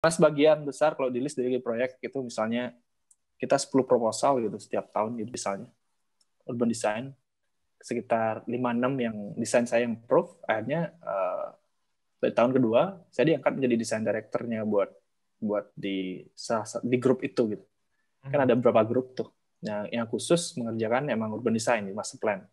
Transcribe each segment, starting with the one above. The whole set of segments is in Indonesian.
Sebagian besar kalau di list dari proyek itu misalnya kita 10 proposal gitu setiap tahun gitu misalnya. Urban design sekitar 5-6 yang desain saya yang proof, akhirnya dari tahun kedua saya diangkat menjadi desain directornya buat di grup itu gitu. Kan ada beberapa grup tuh yang khusus mengerjakan emang urban design di master plan.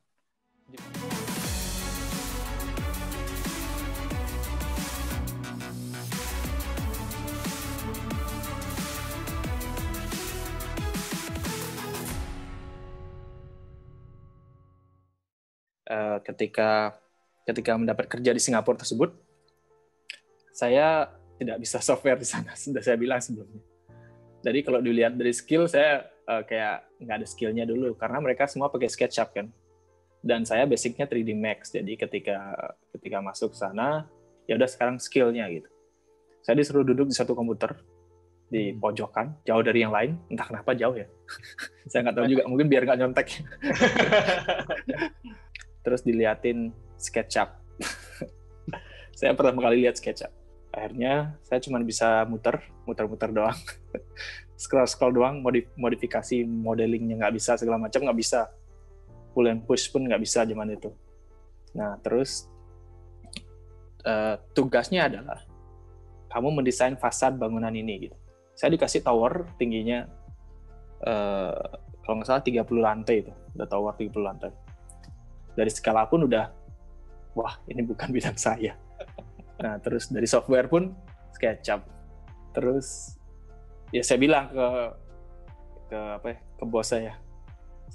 Ketika mendapat kerja di Singapura tersebut, saya tidak bisa software di sana, sudah saya bilang sebelumnya. Jadi kalau dilihat dari skill, saya kayak nggak ada skillnya dulu, karena mereka semua pakai SketchUp kan. Dan saya basicnya 3D Max, jadi ketika masuk sana, ya udah sekarang skillnya gitu. Saya disuruh duduk di satu komputer, di pojokan, jauh dari yang lain, entah kenapa jauh ya. Saya nggak tahu juga, mungkin biar nggak nyontek. Terus diliatin SketchUp. Saya pertama kali lihat SketchUp. Akhirnya saya cuma bisa muter-muter doang. Scroll doang, modifikasi modelingnya nggak bisa, segala macam nggak bisa. Pull and push pun nggak bisa zaman itu. Nah, terus tugasnya adalah kamu mendesain fasad bangunan ini gitu. Saya dikasih tower tingginya kalau nggak salah 30 lantai itu. Udah tower 30 lantai. Dari skala pun udah, wah ini bukan bidang saya. Nah terus dari software pun SketchUp. Terus ya saya bilang ke bos saya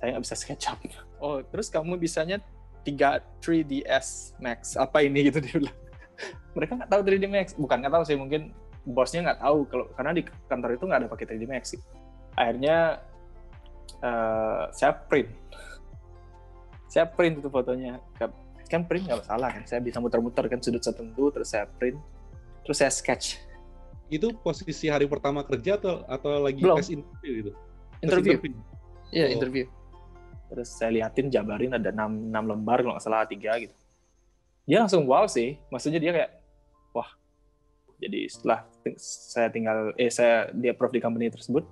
nggak bisa SketchUp. Oh terus kamu bisanya 3DS Max apa ini gitu dia bilang. Mereka nggak tahu 3D Max, bukan nggak tahu sih, mungkin bosnya nggak tahu karena di kantor itu nggak ada pakai 3D Max sih. Akhirnya saya print itu fotonya, kan print nggak masalah kan, saya bisa muter-muter kan sudut tertentu, terus saya print, terus saya sketch. Itu posisi hari pertama kerja atau lagi belum. tes interview gitu? Interview. Iya, interview. Terus saya liatin, jabarin ada 6 lembar kalau nggak salah 3 gitu. Dia langsung wow sih, maksudnya dia kayak wah. Jadi setelah dia approve di company tersebut,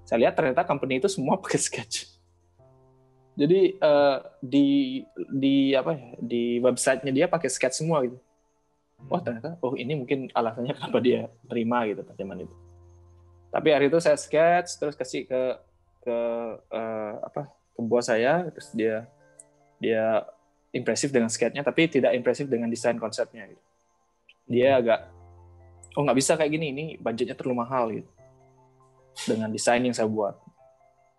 saya lihat ternyata company itu semua pakai sketch. Jadi di websitenya dia pakai sketch semua gitu. Wah ternyata, ini mungkin alasannya kenapa dia terima gitu pada zaman itu. Tapi hari itu saya sketch terus kasih ke bos saya, terus dia impresif dengan sketchnya, tapi tidak impresif dengan desain konsepnya gitu. Dia agak nggak bisa kayak gini, ini budgetnya terlalu mahal gitu dengan desain yang saya buat.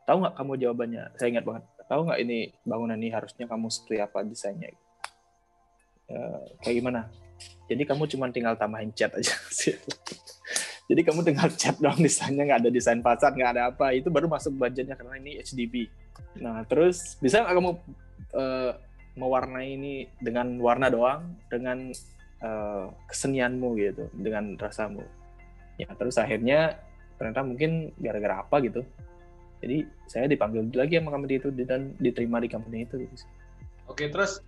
Tahu nggak kamu jawabannya? Saya ingat banget. Tahu nggak ini bangunan ini harusnya kamu seperti apa desainnya? Kayak gimana? Jadi kamu cuma tinggal tambahin cat aja sih. Jadi kamu tinggal cat doang, desainnya nggak ada desain fasad, nggak ada apa. Itu baru masuk budgetnya karena ini HDB. Nah terus bisa nggak kamu mewarnai ini dengan warna doang, dengan kesenianmu gitu, dengan rasamu. Ya terus akhirnya ternyata mungkin gara-gara apa gitu. Jadi saya dipanggil lagi sama company itu dan diterima di company itu. Oke, terus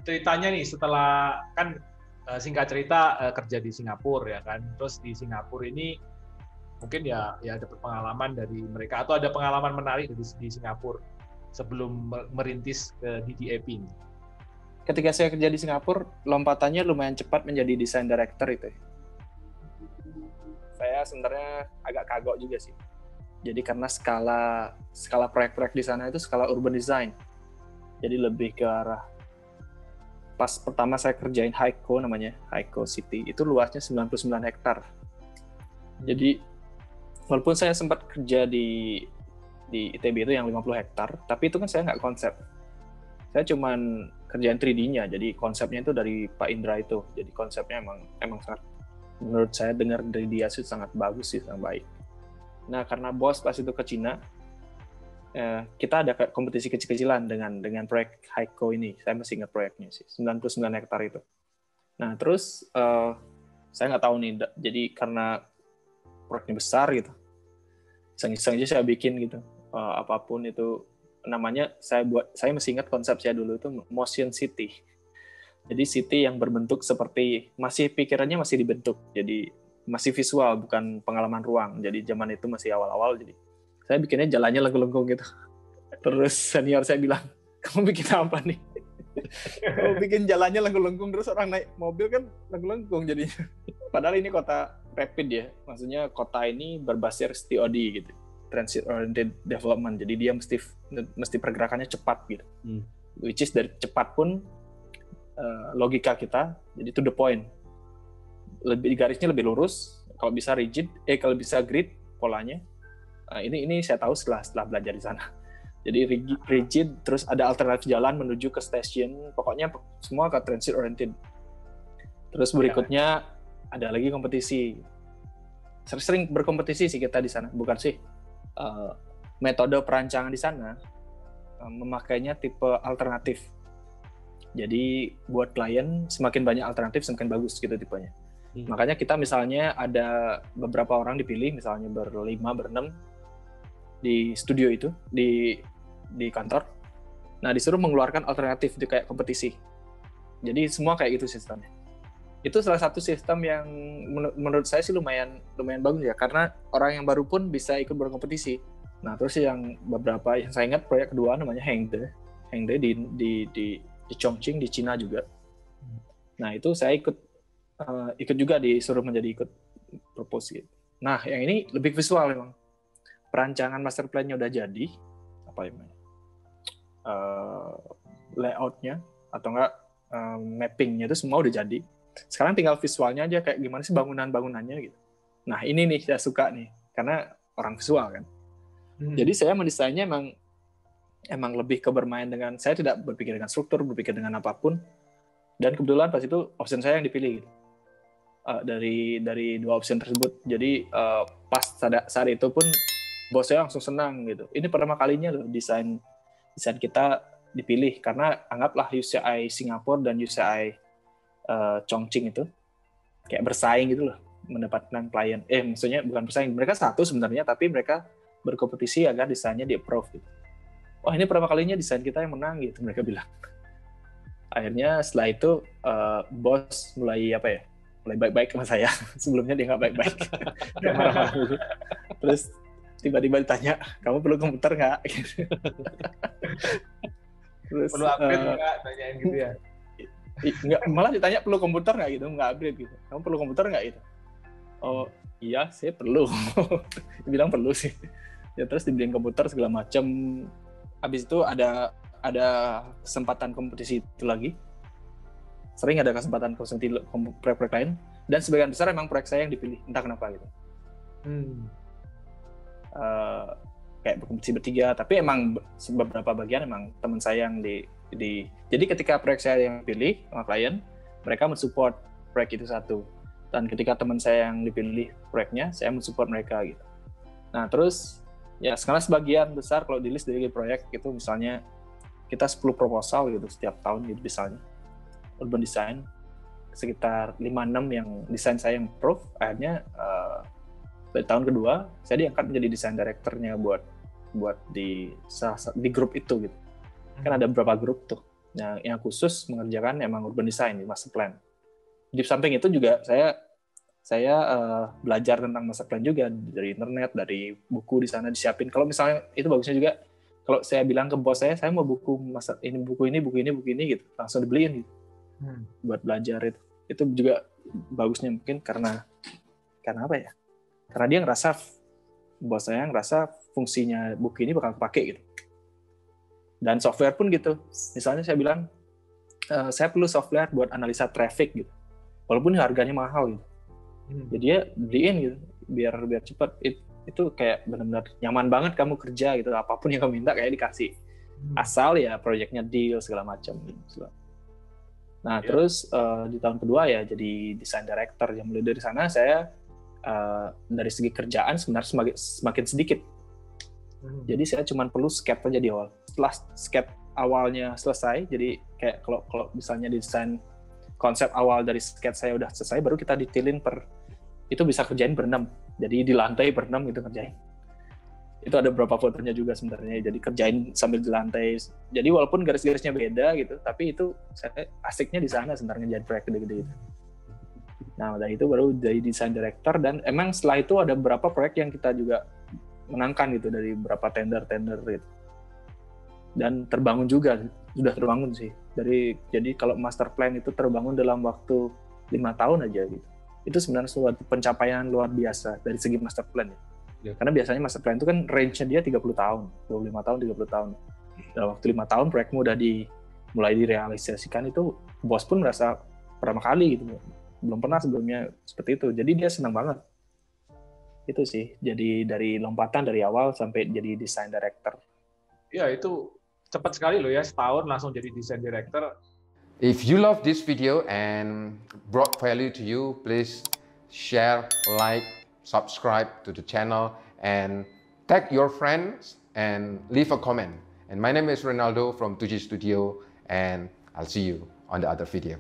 ceritanya nih setelah kan singkat cerita kerja di Singapura ya kan. Terus di Singapura ini mungkin ya dapat pengalaman dari mereka atau ada pengalaman menarik di Singapura sebelum merintis ke DDAP ini. Ketika saya kerja di Singapura, lompatannya lumayan cepat menjadi design director itu. Saya sebenarnya agak kagok juga sih. Jadi karena skala proyek-proyek di sana itu skala urban design. Jadi lebih ke arah, pas pertama saya kerjain Haikou namanya, Haikou City, itu luasnya 99 hektar. Jadi walaupun saya sempat kerja di ITB itu yang 50 hektar, tapi itu kan saya nggak konsep. Saya cuman kerjain 3D-nya, jadi konsepnya itu dari Pak Indra itu. Jadi konsepnya emang sangat, menurut saya dengar dari dia sih sangat bagus sih, sangat baik. Nah, karena bos pas itu ke Cina, kita ada kompetisi kecil-kecilan dengan proyek Haikou ini. Saya masih ingat proyeknya sih, 99 hektar itu. Nah, terus saya nggak tahu nih, jadi karena proyeknya besar gitu, iseng-iseng aja saya bikin gitu, apapun itu namanya, saya masih ingat konsep saya dulu itu motion city. Jadi city yang berbentuk seperti, pikirannya masih dibentuk. Jadi masih visual, bukan pengalaman ruang. Jadi zaman itu masih awal-awal, jadi saya bikinnya jalannya lengkung-lengkung gitu. Terus senior saya bilang, kamu bikin apa nih? Kamu bikin jalannya lengkung-lengkung, terus orang naik mobil kan lengkung-lengkung jadinya. Padahal ini kota rapid ya, maksudnya kota ini berbasis TOD gitu, Transit Oriented Development. Jadi dia mesti pergerakannya cepat gitu. Which is dari cepat pun logika kita, jadi to the point. Garisnya lebih lurus, kalau bisa rigid, kalau bisa grid polanya. Ini saya tahu setelah belajar di sana. Jadi rigid, terus ada alternatif jalan menuju ke stasiun, pokoknya semua ke transit oriented. Terus berikutnya ada lagi kompetisi. Sering berkompetisi sih kita di sana, bukan sih. Metode perancangan di sana memakainya tipe alternatif. Jadi buat klien semakin banyak alternatif semakin bagus gitu tipenya. Makanya kita misalnya ada beberapa orang dipilih, misalnya berlima, berenam di studio itu, di kantor. Nah, disuruh mengeluarkan alternatif itu kayak kompetisi. Jadi semua kayak gitu sistemnya. Itu salah satu sistem yang menurut saya sih lumayan bagus ya, karena orang yang baru pun bisa ikut berkompetisi. Nah, terus yang beberapa yang saya ingat proyek kedua namanya Hengde di Chongqing di Cina juga. Nah, itu saya ikut juga disuruh menjadi ikut propose gitu. Nah, yang ini lebih visual memang. Perancangan master plan-nya udah jadi, apa namanya? Layout-nya atau enggak mapping-nya itu semua udah jadi. Sekarang tinggal visualnya aja, kayak gimana sih bangunannya gitu. Nah, ini nih saya suka nih, karena orang visual kan. Jadi saya mendesainnya emang lebih ke bermain dengan, saya tidak berpikir dengan struktur, berpikir dengan apapun. Dan kebetulan pas itu option saya yang dipilih gitu. Dari dua option tersebut. Jadi pas saat itu pun bos saya langsung senang gitu. Ini pertama kalinya loh desain kita dipilih, karena anggaplah UCI Singapura dan UCI Chongqing itu kayak bersaing gitu loh mendapatkan klien. Maksudnya bukan bersaing, mereka satu sebenarnya, tapi mereka berkompetisi agar desainnya di-approve gitu. Wah, ini pertama kalinya desain kita yang menang gitu, mereka bilang. Akhirnya setelah itu bos mulai baik-baik sama saya. Sebelumnya dia nggak baik-baik. Dia marah-marah dulu. Terus tiba-tiba ditanya, kamu perlu komputer nggak? Terus, perlu upgrade nggak? Tanyain gitu ya? Nggak, malah ditanya perlu komputer nggak gitu, nggak upgrade gitu. Kamu perlu komputer nggak gitu? Oh iya, saya perlu. Dia bilang perlu sih. Ya terus dibeliin komputer segala macam. Habis itu ada kesempatan kompetisi itu lagi. Sering ada kesempatan kompetisi proyek-proyek lain, dan sebagian besar emang proyek saya yang dipilih, entah kenapa gitu. Kayak berkompetisi bertiga, tapi emang beberapa bagian emang teman saya yang jadi ketika proyek saya yang dipilih sama klien, mereka mensupport proyek itu satu, dan ketika teman saya yang dipilih proyeknya, saya mensupport mereka gitu. Nah terus ya sekarang sebagian besar kalau di list dari proyek itu misalnya kita 10 proposal gitu setiap tahun gitu misalnya, urban design sekitar 5-6 yang desain saya yang approve. Akhirnya dari tahun kedua saya diangkat menjadi desain directornya buat di grup itu gitu. Kan ada beberapa grup tuh yang khusus mengerjakan emang urban design di master plan. Di samping itu juga saya belajar tentang master plan juga dari internet, dari buku di sana disiapin. Kalau misalnya itu bagusnya juga, kalau saya bilang ke bos saya mau buku buku ini gitu, langsung dibeliin gitu. Buat belajar itu juga bagusnya mungkin karena apa ya? Karena dia bos saya ngerasa fungsinya buku ini bakal kepake gitu. Dan software pun gitu. Misalnya saya bilang saya perlu software buat analisa traffic gitu. Walaupun harganya mahal gitu. Jadi dia beliin gitu biar cepat. Itu kayak benar-benar nyaman banget kamu kerja gitu, apapun yang kamu minta kayak dikasih, asal ya proyeknya deal segala macam gitu. Nah terus di tahun kedua ya jadi design director. Yang mulai dari sana saya dari segi kerjaan sebenarnya semakin sedikit. Jadi saya cuma perlu sketch aja di awal. Setelah sketch awalnya selesai, jadi kayak kalau misalnya desain konsep awal dari sketch saya udah selesai, baru kita detailin itu bisa kerjain berenam. Jadi di lantai berenam gitu kerjain. Itu ada beberapa fotonya juga sebenarnya. Jadi kerjain sambil di lantai. Jadi walaupun garis-garisnya beda gitu, tapi itu saya asiknya di sana sebenarnya jadi proyek gede-gede gitu. Nah, dari itu baru jadi desain director, dan emang setelah itu ada beberapa proyek yang kita juga menangkan gitu dari beberapa tender gitu. Dan terbangun juga, sudah terbangun sih. Jadi kalau master plan itu terbangun dalam waktu 5 tahun aja gitu. Itu sebenarnya suatu pencapaian luar biasa dari segi master plan ya. Ya. Karena biasanya master plan itu kan range-nya dia 30 tahun, 25 tahun, 30 tahun. Dalam waktu 5 tahun proyekmu udah mulai direalisasikan, itu bos pun merasa pertama kali gitu. Belum pernah sebelumnya seperti itu. Jadi dia senang banget. Itu sih. Jadi dari lompatan dari awal sampai jadi design director. Ya, itu cepat sekali loh ya, setahun langsung jadi design director. If you love this video and brought value to you, please share, like, subscribe to the channel, and tag your friends and leave a comment. And my name is Ronaldo from 2G Studio, and I'll see you on the other video.